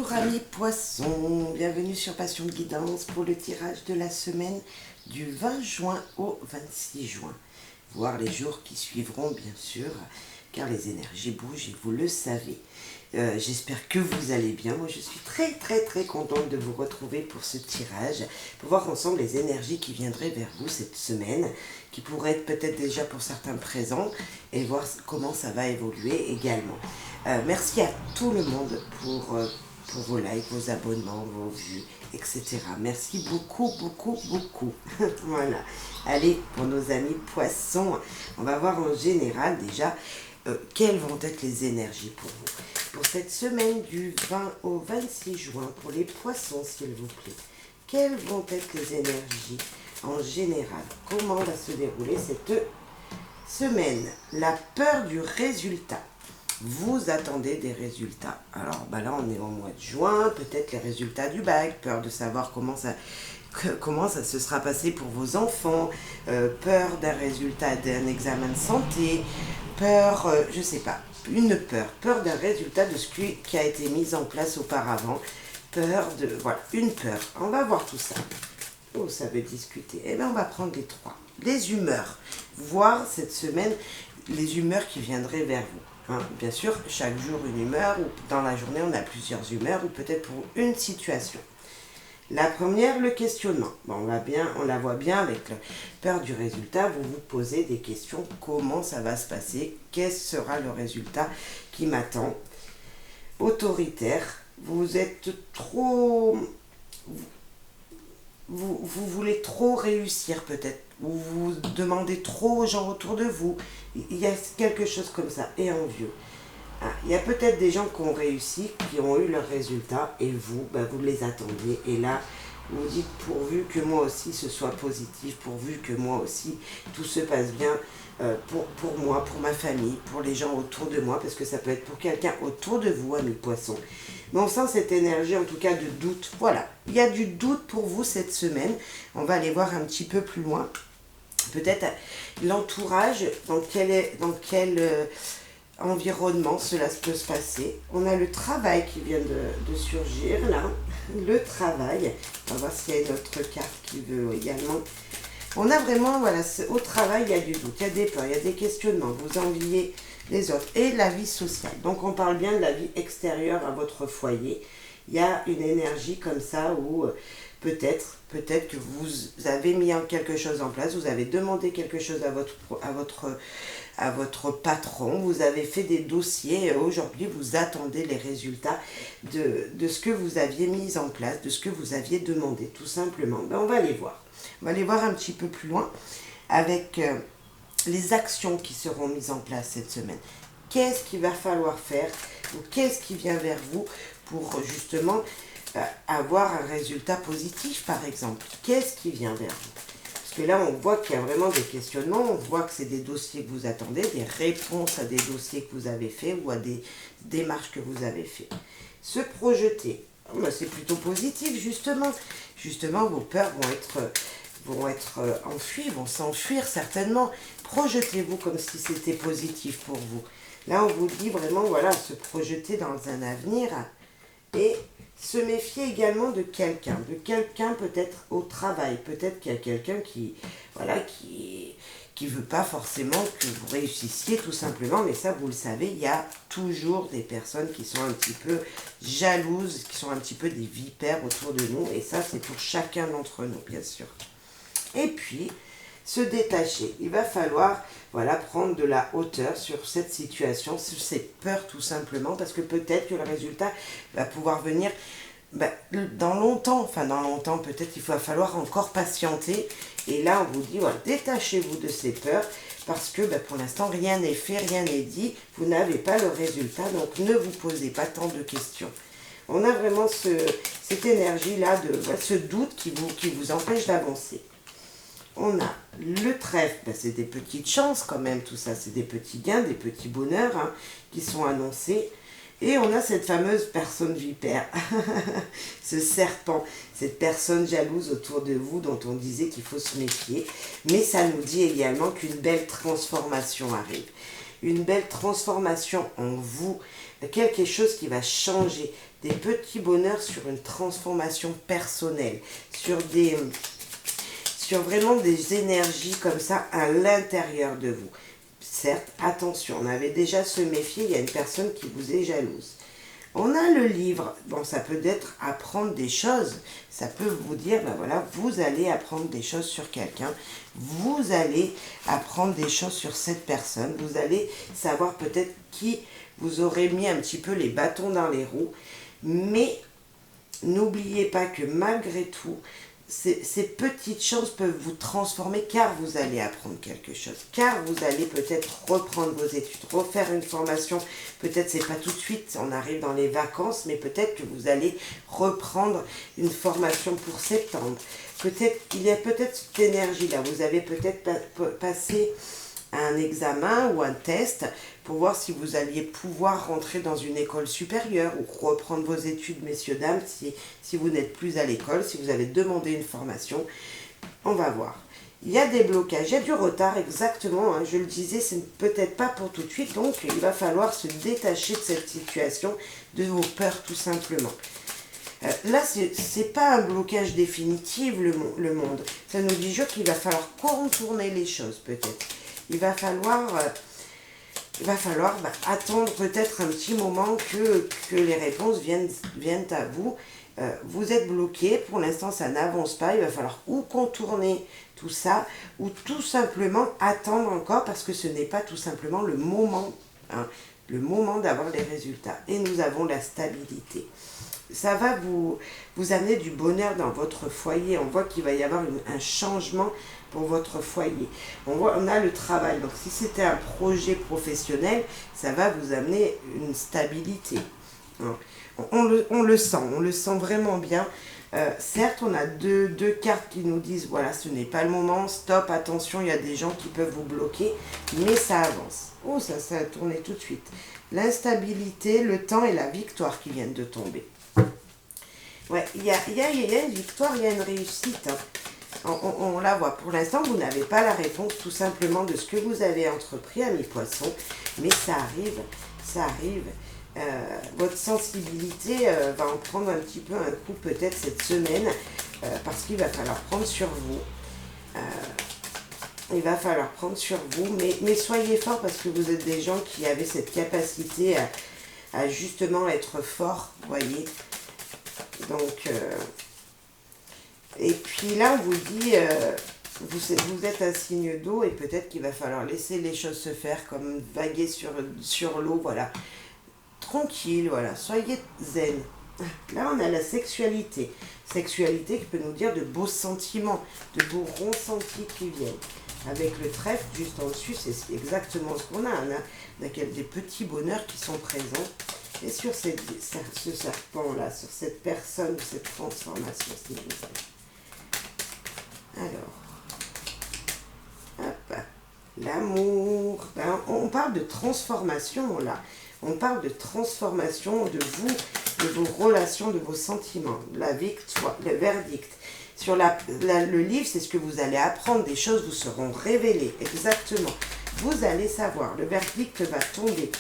Bonjour amis poissons, bienvenue sur Passion de Guidance pour le tirage de la semaine du 20 juin au 26 juin. Voir les jours qui suivront bien sûr, car les énergies bougent et vous le savez. J'espère que vous allez bien. Moi je suis très contente de vous retrouver pour ce tirage, pour voir ensemble les énergies qui viendraient vers vous cette semaine, qui pourraient être peut-être déjà pour certains présents, et voir comment ça va évoluer également. Merci à tout le monde pour vos likes, vos abonnements, vos vues, etc. Merci beaucoup. Voilà. Allez, pour nos amis poissons, on va voir en général déjà quelles vont être les énergies pour vous. Pour cette semaine du 20 au 26 juin, pour les poissons s'il vous plaît, quelles vont être les énergies en général? Comment va se dérouler cette semaine? La peur du résultat. Vous attendez des résultats. Alors là on est au mois de juin, peut-être les résultats du bac, peur de savoir comment ça se sera passé pour vos enfants, peur d'un résultat d'un examen de santé, peur, je sais pas, peur d'un résultat de ce qui a été mis en place auparavant, voilà, une peur. On va voir tout ça. Oh, ça veut discuter. Eh bien, on va prendre les trois. Les humeurs. Voir cette semaine les humeurs qui viendraient vers vous. Bien sûr, chaque jour une humeur, ou dans la journée on a plusieurs humeurs, ou peut-être pour une situation. La première, le questionnement. Bon, on la voit bien avec la peur du résultat. Vous vous posez des questions. Comment ça va se passer? Quel sera le résultat qui m'attend? Autoritaire. Vous êtes trop... Vous voulez trop réussir peut-être. Vous demandez trop aux gens autour de vous. Il y a quelque chose comme ça. Et envieux. Il y a peut-être des gens qui ont réussi, qui ont eu leurs résultats, et vous, vous les attendez. Et là, vous dites, pourvu que moi aussi ce soit positif, pourvu que moi aussi tout se passe bien pour moi, pour ma famille, pour les gens autour de moi, parce que ça peut être pour quelqu'un autour de vous, amis poissons. Mais on sent cette énergie, en tout cas, de doute. Voilà, il y a du doute pour vous cette semaine. On va aller voir un petit peu plus loin. Peut-être l'entourage, dans quel environnement cela peut se passer. On a le travail qui vient de surgir là, le travail. On va voir s'il y a une autre carte qui veut également. On a vraiment, voilà, au travail il y a du doute, il y a des peurs, il y a des questionnements, vous enviez les autres et la vie sociale. Donc on parle bien de la vie extérieure à votre foyer. Il y a une énergie comme ça où peut-être que vous avez mis quelque chose en place, vous avez demandé quelque chose à votre patron, vous avez fait des dossiers et aujourd'hui vous attendez les résultats de ce que vous aviez mis en place, de ce que vous aviez demandé, tout simplement. On va les voir. On va les voir un petit peu plus loin avec les actions qui seront mises en place cette semaine. Qu'est-ce qu'il va falloir faire ou qu'est-ce qui vient vers vous pour justement avoir un résultat positif, par exemple? Qu'est-ce qui vient vers vous? Parce que là, on voit qu'il y a vraiment des questionnements, on voit que c'est des dossiers que vous attendez, des réponses à des dossiers que vous avez faits ou à des démarches que vous avez faites. Se projeter, c'est plutôt positif, justement. Justement, vos peurs vont être enfuies, vont s'enfuir certainement. Projetez-vous comme si c'était positif pour vous. Là, on vous dit vraiment, voilà, se projeter dans un avenir et se méfier également de quelqu'un peut-être au travail, peut-être qu'il y a quelqu'un qui veut pas forcément que vous réussissiez tout simplement, mais ça vous le savez, il y a toujours des personnes qui sont un petit peu jalouses, qui sont un petit peu des vipères autour de nous, et ça c'est pour chacun d'entre nous bien sûr. Et puis, se détacher. Il va falloir prendre de la hauteur sur cette situation, sur ces peurs tout simplement, parce que peut-être que le résultat va pouvoir venir dans longtemps, peut-être il va falloir encore patienter. Et là, on vous dit, voilà, détachez-vous de ces peurs, parce que pour l'instant, rien n'est fait, rien n'est dit, vous n'avez pas le résultat, donc ne vous posez pas tant de questions. On a vraiment cette énergie-là, ce doute qui vous empêche d'avancer. On a le trèfle, c'est des petites chances quand même, tout ça, c'est des petits gains, des petits bonheurs qui sont annoncés. Et on a cette fameuse personne vipère, ce serpent, cette personne jalouse autour de vous dont on disait qu'il faut se méfier. Mais ça nous dit également qu'une belle transformation arrive. Une belle transformation en vous, quelque chose qui va changer, des petits bonheurs sur une transformation personnelle, sur vraiment des énergies comme ça à l'intérieur de vous. Certes, attention, on avait déjà se méfier, il y a une personne qui vous est jalouse. On a le livre, bon ça peut être apprendre des choses, ça peut vous dire, ben voilà, vous allez apprendre des choses sur quelqu'un, vous allez apprendre des choses sur cette personne, vous allez savoir peut-être qui vous aurait mis un petit peu les bâtons dans les roues, mais n'oubliez pas que malgré tout, ces petites choses peuvent vous transformer car vous allez apprendre quelque chose, car vous allez peut-être reprendre vos études, refaire une formation, peut-être c'est pas tout de suite, on arrive dans les vacances, mais peut-être que vous allez reprendre une formation pour septembre. Peut-être, il y a peut-être cette énergie là, vous avez peut-être passé un examen ou un test pour voir si vous alliez pouvoir rentrer dans une école supérieure ou reprendre vos études, messieurs, dames, si vous n'êtes plus à l'école, si vous avez demandé une formation. On va voir. Il y a des blocages, il y a du retard, exactement, hein, je le disais, c'est peut-être pas pour tout de suite, donc il va falloir se détacher de cette situation, de vos peurs tout simplement. Là, c'est pas un blocage définitif, le monde. Ça nous dit juste qu'il va falloir contourner les choses, peut-être. Il va falloir attendre peut-être un petit moment que les réponses viennent à vous. Vous êtes bloqué, pour l'instant ça n'avance pas, il va falloir ou contourner tout ça, ou tout simplement attendre encore parce que ce n'est pas tout simplement le moment, hein, le moment d'avoir les résultats. Et nous avons la stabilité. Ça va vous amener du bonheur dans votre foyer. On voit qu'il va y avoir un changement pour votre foyer. On a le travail. Donc si c'était un projet professionnel, ça va vous amener une stabilité. On le sent vraiment bien. Certes, on a deux cartes qui nous disent, voilà, ce n'est pas le moment, stop, attention, il y a des gens qui peuvent vous bloquer, mais ça avance. Oh, ça a tourné tout de suite. L'instabilité, le temps et la victoire qui viennent de tomber. Ouais, il y a une victoire, il y a une réussite. Hein. On la voit. Pour l'instant, vous n'avez pas la réponse tout simplement de ce que vous avez entrepris, amis poissons. Mais ça arrive, ça arrive. Votre sensibilité va en prendre un petit peu un coup peut-être cette semaine parce qu'il va falloir prendre sur vous. Il va falloir prendre sur vous. Mais soyez forts parce que vous êtes des gens qui avaient cette capacité à justement être forts, vous voyez. Donc, et puis là, on vous dit, vous êtes un signe d'eau et peut-être qu'il va falloir laisser les choses se faire comme vaguer sur l'eau, voilà. Tranquille, voilà, soyez zen. Là, on a la sexualité. Sexualité qui peut nous dire de beaux sentiments, de beaux ressentis qui viennent. Avec le trèfle, juste en dessus, c'est exactement ce qu'on a. On a des petits bonheurs qui sont présents. Et sur ce serpent-là, sur cette personne, cette transformation, s'il vous plaît. Alors, hop, l'amour. Ben, on parle de transformation, là. On parle de transformation de vous, de vos relations, de vos sentiments. La victoire, le verdict. Sur le livre, c'est ce que vous allez apprendre. Des choses vous seront révélées, exactement. Vous allez savoir. Le verdict va tomber.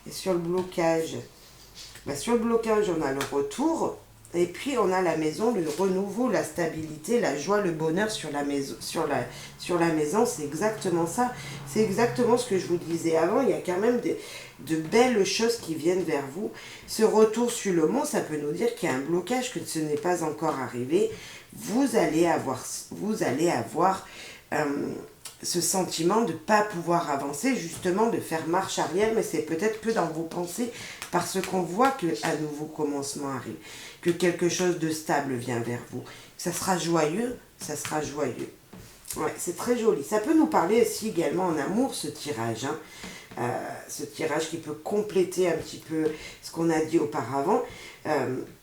Et sur le blocage, on a le retour, et puis on a la maison, le renouveau, la stabilité, la joie, le bonheur sur la maison. Sur la maison, c'est exactement ça. C'est exactement ce que je vous disais avant. Il y a quand même de belles choses qui viennent vers vous. Ce retour sur le monde, ça peut nous dire qu'il y a un blocage, que ce n'est pas encore arrivé. Vous allez avoir ce sentiment de ne pas pouvoir avancer, justement de faire marche arrière, mais c'est peut-être que dans vos pensées, parce qu'on voit qu'un nouveau commencement arrive, que quelque chose de stable vient vers vous. Ça sera joyeux, ça sera joyeux. Ouais, c'est très joli. Ça peut nous parler aussi également en amour, ce tirage. Hein. Ce tirage qui peut compléter un petit peu ce qu'on a dit auparavant.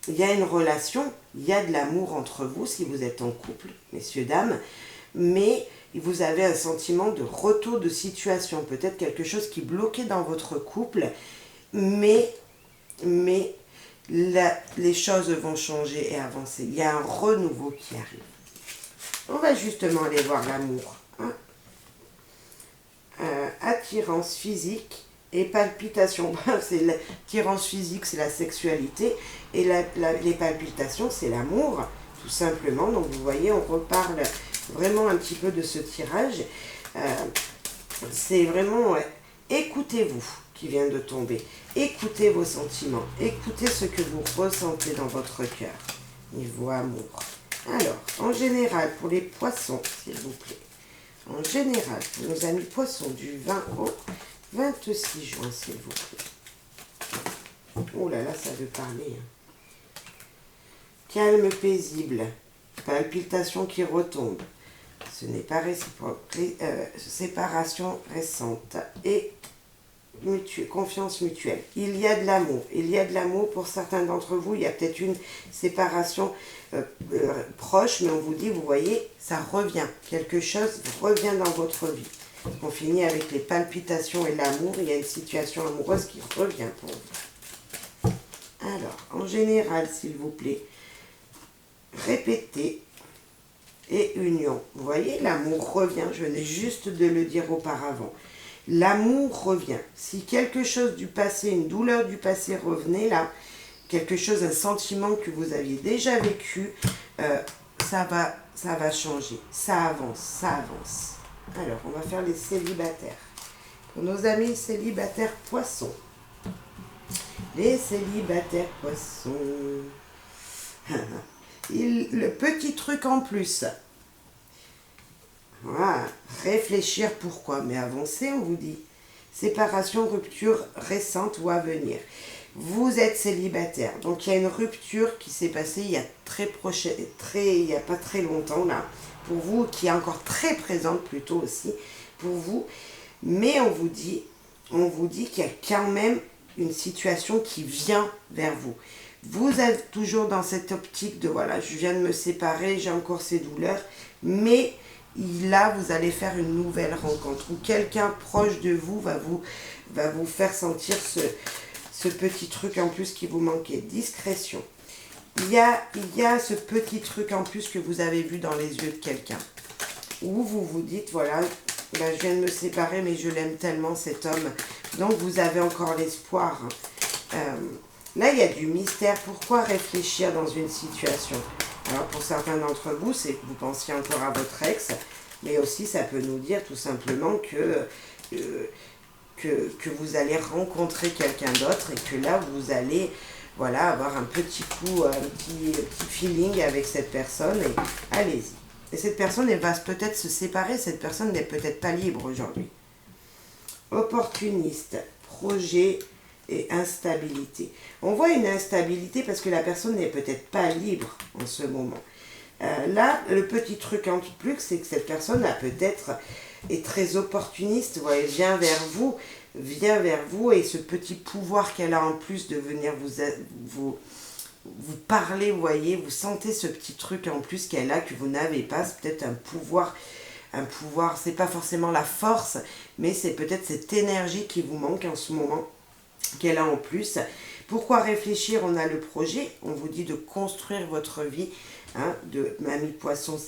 Il y a une relation, il y a de l'amour entre vous, si vous êtes en couple, messieurs, dames, mais vous avez un sentiment de retour de situation, peut-être quelque chose qui bloquait dans votre couple, mais les choses vont changer et avancer. Il y a un renouveau qui arrive. On va justement aller voir l'amour. Hein. Attirance physique Et palpitations, c'est l'attirance physique, c'est la sexualité. Et les palpitations, c'est l'amour, tout simplement. Donc vous voyez, on reparle vraiment un petit peu de ce tirage. C'est vraiment écoutez-vous qui vient de tomber. Écoutez vos sentiments. Écoutez ce que vous ressentez dans votre cœur. Niveau amour. Alors, en général, pour les poissons, s'il vous plaît. En général, pour nos amis poissons, du 20 au 26 juin, s'il vous plaît. Oh là là, ça veut parler. Calme paisible. Palpitation qui retombe. Ce n'est pas réciproque. Séparation récente. Et confiance mutuelle. Il y a de l'amour. Il y a de l'amour pour certains d'entre vous. Il y a peut-être une séparation proche, mais on vous dit, vous voyez, ça revient. Quelque chose revient dans votre vie. On finit avec les palpitations et l'amour. Il y a une situation amoureuse qui revient pour vous. Alors, en général, s'il vous plaît, répétez et union. Vous voyez, l'amour revient. Je venais juste de le dire auparavant. L'amour revient. Si quelque chose du passé, une douleur du passé revenait là, quelque chose, un sentiment que vous aviez déjà vécu, ça va changer. Ça avance. Alors, on va faire les célibataires. Pour nos amis célibataires poissons. Les célibataires poissons. Le petit truc en plus. Voilà. Réfléchir pourquoi. Mais avancer, on vous dit. Séparation, rupture récente ou à venir. Vous êtes célibataire. Donc, il y a une rupture qui s'est passée il y a il n'y a pas très longtemps, là. Pour vous, qui est encore très présente plutôt aussi. Pour vous. Mais on vous dit qu'il y a quand même une situation qui vient vers vous. Vous êtes toujours dans cette optique de, voilà, je viens de me séparer, j'ai encore ces douleurs, mais là, vous allez faire une nouvelle rencontre où quelqu'un proche de vous va vous faire sentir ce petit truc en plus qui vous manquait. Discrétion. Il y a ce petit truc en plus que vous avez vu dans les yeux de quelqu'un, où vous vous dites, voilà, ben, je viens de me séparer, mais je l'aime tellement, cet homme. Donc, vous avez encore l'espoir. Là, il y a du mystère. Pourquoi réfléchir dans une situation? Alors, pour certains d'entre vous, c'est que vous pensiez encore à votre ex, mais aussi, ça peut nous dire tout simplement que vous allez rencontrer quelqu'un d'autre et que là, vous allez, voilà, avoir un petit coup, un petit feeling avec cette personne et allez-y. Et cette personne, elle va peut-être se séparer. Cette personne n'est peut-être pas libre aujourd'hui. Opportuniste, projet et instabilité. On voit une instabilité parce que la personne n'est peut-être pas libre en ce moment. Là, le petit truc en plus, c'est que cette personne est très opportuniste. Vous voyez, vient vers vous et ce petit pouvoir qu'elle a en plus de venir vous parler, vous voyez, vous sentez ce petit truc en plus qu'elle a que vous n'avez pas. C'est peut-être un pouvoir, c'est pas forcément la force, mais c'est peut-être cette énergie qui vous manque en ce moment, qu'elle a en plus. Pourquoi réfléchir? On a le projet, on vous dit de construire votre vie, hein, de mamie poisson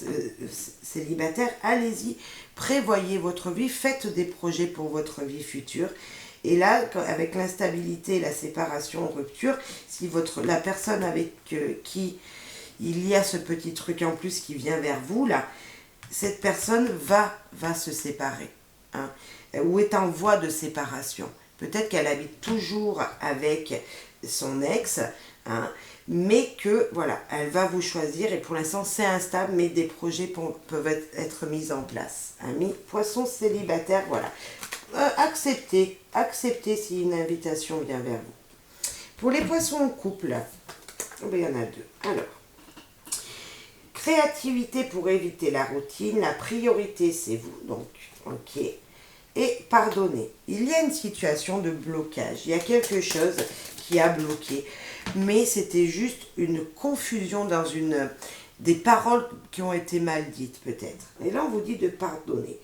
célibataire. Allez-y, prévoyez votre vie, faites des projets pour votre vie future. Et là, avec l'instabilité, la séparation, rupture, si la personne avec qui il y a ce petit truc en plus qui vient vers vous, là, cette personne va se séparer, hein, ou est en voie de séparation. Peut-être qu'elle habite toujours avec son ex, hein, mais que, voilà, elle va vous choisir et pour l'instant c'est instable, mais des projets peuvent être mis en place. Amis poisson célibataire, voilà. Acceptez si une invitation vient vers vous. Pour les poissons en couple, il y en a deux. Alors, créativité pour éviter la routine, la priorité c'est vous, donc, ok. Et pardonner. Il y a une situation de blocage. Il y a quelque chose qui a bloqué. Mais c'était juste une confusion dans des paroles qui ont été mal dites peut-être. Et là, on vous dit de pardonner.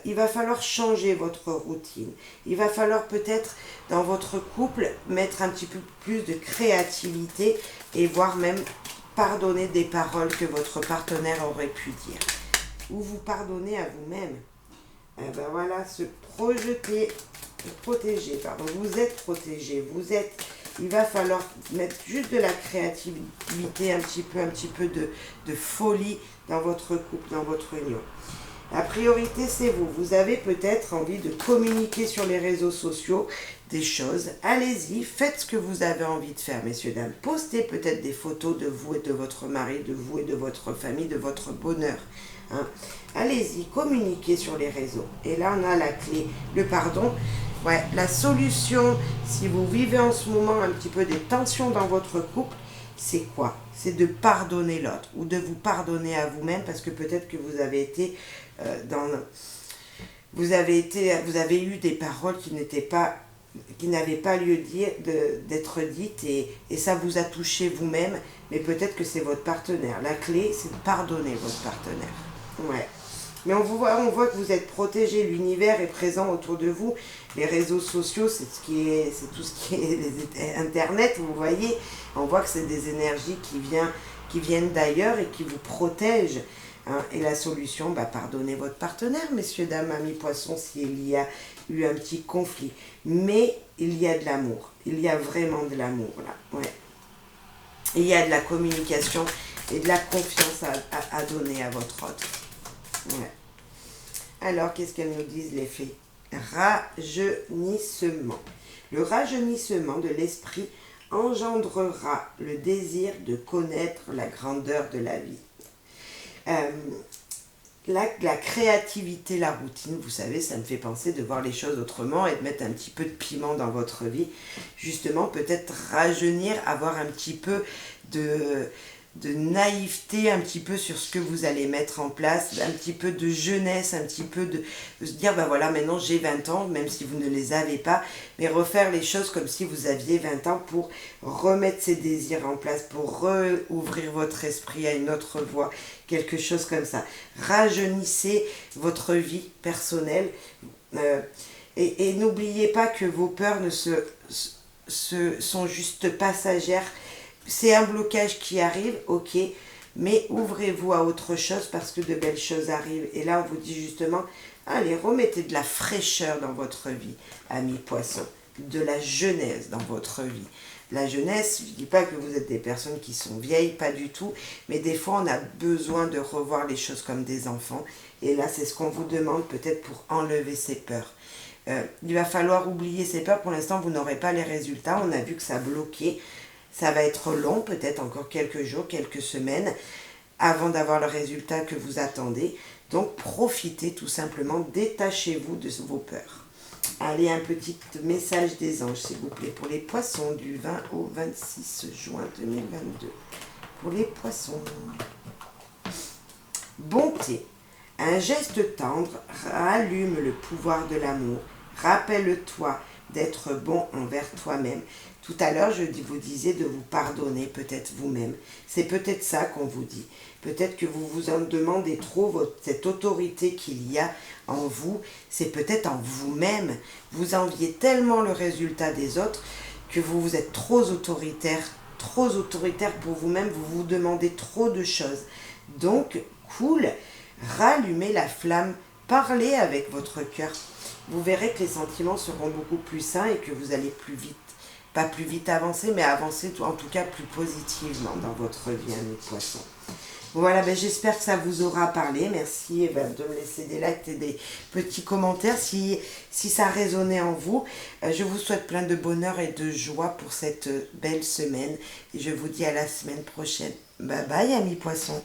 Il va falloir changer votre routine. Il va falloir peut-être, dans votre couple, mettre un petit peu plus de créativité et voire même pardonner des paroles que votre partenaire aurait pu dire. Ou vous pardonner à vous-même. Et ben voilà, se projeter protégé, pardon. Vous êtes protégé. Il va falloir mettre juste de la créativité, un petit peu de folie dans votre couple, dans votre union. La priorité, c'est vous. Vous avez peut-être envie de communiquer sur les réseaux sociaux des choses. Allez-y, faites ce que vous avez envie de faire, messieurs, dames. Postez peut-être des photos de vous et de votre mari, de vous et de votre famille, de votre bonheur. Hein. Allez-y, communiquez sur les réseaux. Et là, on a la clé, le pardon. Ouais, la solution, si vous vivez en ce moment un petit peu des tensions dans votre couple, c'est quoi? C'est de pardonner l'autre ou de vous pardonner à vous-même parce que peut-être que vous avez été vous avez eu des paroles qui n'avaient pas lieu d'être dites et ça vous a touché vous-même, mais peut-être que c'est votre partenaire. La clé, c'est de pardonner votre partenaire. Ouais. Mais on voit que vous êtes protégé, l'univers est présent autour de vous. Les réseaux sociaux, c'est tout ce qui est Internet, vous voyez. On voit que c'est des énergies qui viennent d'ailleurs et qui vous protègent. Hein. Et la solution, pardonnez votre partenaire, messieurs, dames, amis, poissons, s'il y a eu un petit conflit. Mais il y a de l'amour. Il y a vraiment de l'amour là. Ouais. Il y a de la communication et de la confiance à donner à votre autre. Ouais. Alors, qu'est-ce qu'elles nous disent les fées? Rajeunissement. Le rajeunissement de l'esprit engendrera le désir de connaître la grandeur de la vie. La créativité, la routine, vous savez, ça me fait penser de voir les choses autrement et de mettre un petit peu de piment dans votre vie. Justement, peut-être rajeunir, avoir un petit peu de naïveté, un petit peu sur ce que vous allez mettre en place, un petit peu de jeunesse, un petit peu de se dire, voilà, maintenant j'ai 20 ans, même si vous ne les avez pas, mais refaire les choses comme si vous aviez 20 ans pour remettre ces désirs en place, pour rouvrir votre esprit à une autre voie, quelque chose comme ça. Rajeunissez votre vie personnelle et n'oubliez pas que vos peurs sont juste passagères. C'est un blocage qui arrive, ok, mais ouvrez-vous à autre chose parce que de belles choses arrivent. Et là, on vous dit justement, allez, remettez de la fraîcheur dans votre vie, amis poissons, de la jeunesse dans votre vie. La jeunesse, je ne dis pas que vous êtes des personnes qui sont vieilles, pas du tout, mais des fois, on a besoin de revoir les choses comme des enfants. Et là, c'est ce qu'on vous demande peut-être pour enlever ces peurs. Il va falloir oublier ces peurs. Pour l'instant, vous n'aurez pas les résultats. On a vu que ça bloquait. Ça va être long, peut-être encore quelques jours, quelques semaines, avant d'avoir le résultat que vous attendez. Donc, profitez tout simplement, détachez-vous de vos peurs. Allez, un petit message des anges, s'il vous plaît, pour les poissons du 20 au 26 juin 2022. Pour les poissons. Bonté. Un geste tendre rallume le pouvoir de l'amour. Rappelle-toi d'être bon envers toi-même. Tout à l'heure, vous disiez de vous pardonner peut-être vous-même. C'est peut-être ça qu'on vous dit. Peut-être que vous vous en demandez trop, cette autorité qu'il y a en vous, c'est peut-être en vous-même. Vous enviez tellement le résultat des autres que vous êtes trop autoritaire pour vous-même, vous vous demandez trop de choses. Donc, cool, rallumez la flamme, parlez avec votre cœur. Vous verrez que les sentiments seront beaucoup plus sains et que vous allez plus vite. Pas plus vite avancer, mais avancer en tout cas plus positivement dans votre vie, mes poissons. Voilà, j'espère que ça vous aura parlé. Merci de me laisser des likes et des petits commentaires si ça a résonné en vous. Je vous souhaite plein de bonheur et de joie pour cette belle semaine. Et je vous dis à la semaine prochaine. Bye bye, amis poissons.